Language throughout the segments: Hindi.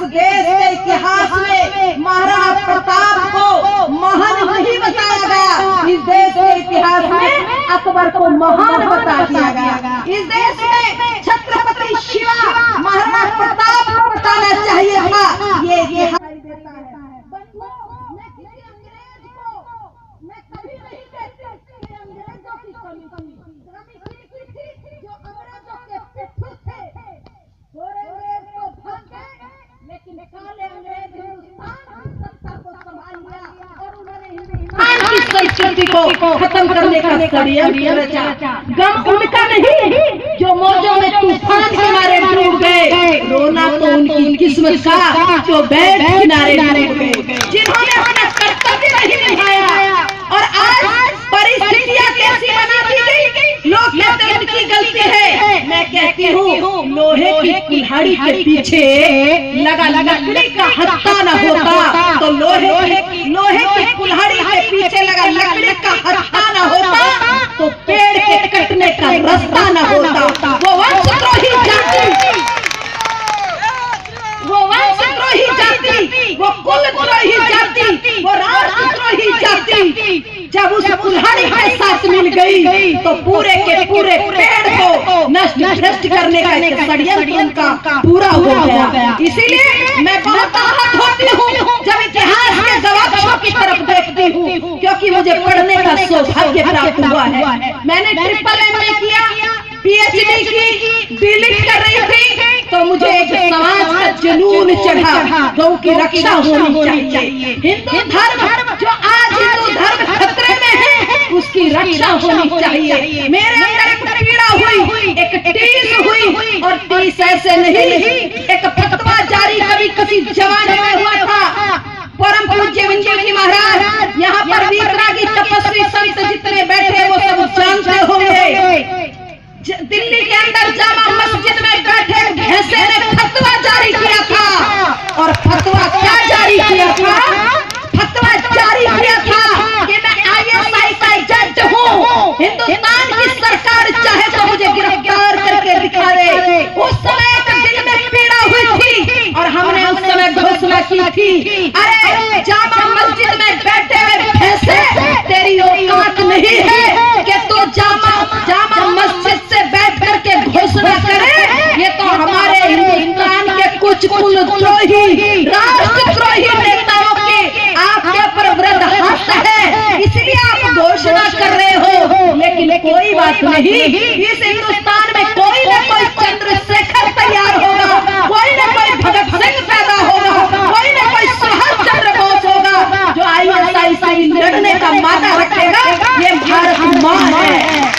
देश के इतिहास में महाराणा प्रताप को महान नहीं बताया गया, इस देश के इतिहास में अकबर को महान बता दिया गया। इस देश में छत्रपति शिवा महाराणा प्रताप को बताना चाहिए था। ये इतिहास देता है। मैं किसी अंग्रेज को मैं कभी नहीं कहती कि अंग्रेजों की कमी थी, जो अंग्रेजों के पिट्ठू थे। गोरे अंग्रेज तो भाग गए, लेकिन काले अंग्रेज हिंदुस्तान की सत्ता को संभाल लिया और उन्होंने हिंदुस्तान की संस्कृति को खत्म करने का षड्यंत्र रचा। गम उनका नहीं जो मौजों में तूफान के मारे डूब गए, रोना तो उनकी किस्मत का जो बैठ किनारे डूब गए, जिन्होंने अपना कर्तव्य नहीं निभाया। और आज परिस्थितियां कैसी बना दी गई, लोग कहते हैं उनकी गलती है। मैं कहती हूँ लोहे की कुल्हाड़ी के पीछे लगा लकड़ी का हत्था न होता तो लोहे की कुल्हाड़ी के पीछे लगा लकड़ी का हत्था न होता तो पेड़ के कटने का रास्ता न होता। वो वंशद्रोही जाति, वो वंशद्रोही जाति, वो कुलद्रोही जाति, वो राष्ट्रद्रोही जाति जब उस कुल्हाड़ी के साथ मिल गई तो पूरे के पूरे पेड़ को नष्ट भ्रष्ट करने का एक षड्यंत्र उनका पूरा हो गया। इसीलिए मैं बहुत आहत होती हूँ जब इतिहास के गवाहों की तरफ देखती हूँ, क्योंकि मुझे पढ़ने का सौभाग्य प्राप्त हुआ है। मैंने MA किया, PhD की, D.Litt कर रही थी, तो मुझे एक समाज का जुनून चढ़ा, गौ की रक्षा होनी चाहिए। हिंदू धर्म जो आज हिंदू धर्म खतरे में है, उसकी रक्षा होनी चाहिए। मेरे अंदर एक पीड़ा हुई, एक टीस हुई, और टीस ऐसे नहीं, एक फतवा जारी कभी किसी जमाने में हुआ था। परम पूज्य विंध्याचल महाराज, यहाँ पर वीतरागी तपस्वी संत जितने बैठे वो सब जानते होंगे। दिल्ली के अंदर जामा मस्जिद में बैठे भैंसे ने फतवा जारी किया था, और फतवा क्या जारी किया था? फतवा जारी किया था कि मैं ISI का जज हूँ, हिंदुस्तान की सरकार चाहे तो मुझे गिरफ्तार करके दिखा दे। उस समय दिल में पीड़ा हुई थी और हमने उस समय घोषणा की थी, अरे जामा मस्जिद में बैठे हुए भैंसे, तेरी औकात नहीं है कि तू जामा मस्जिद से बैठ करके घोषणा करे। ये तो हमारे हिंदुस्तान के कुछ कुलद्रोही राष्ट्रद्रोही नेताओं के आपके ऊपर वृद्ध हस्त है, इसलिए आप घोषणा कर रहे हो। लेकिन कोई बात नहीं, इस हिंदुस्तान में कोई न कोई चंद्रशेखर तैयार होगा, कोई न कोई भगत सिंह पैदा होगा, कोई न कोई सुभाष चंद्र बोस होगा जो ISI से लड़ने का मादा रखेगा। ये भारत माँ है।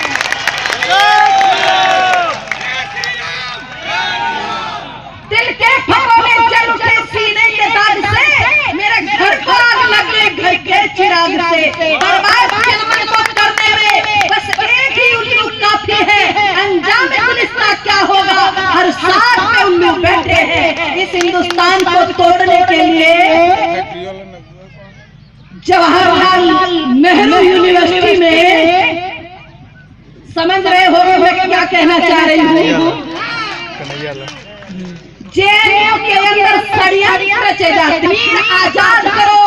दिल के फकोरे जल उठे सीने के दाग से, मेरे घर को आग लगे घर के चिराग से। बर्बाद खिदमत को करने में बस एक ही उल्लू काफी है, अंजाम गुलिस्तां क्या होगा, हर साथ में उल्लू बैठे हैं। इस हिंदुस्तान को तोड़ने के लिए जवाहरलाल नेहरू यूनिवर्सिटी में, समझ रहे हो मैं क्या कहना चाह रही हूँ, JNU के अंदर षड्यंत्र रचे जाते। आजाद करो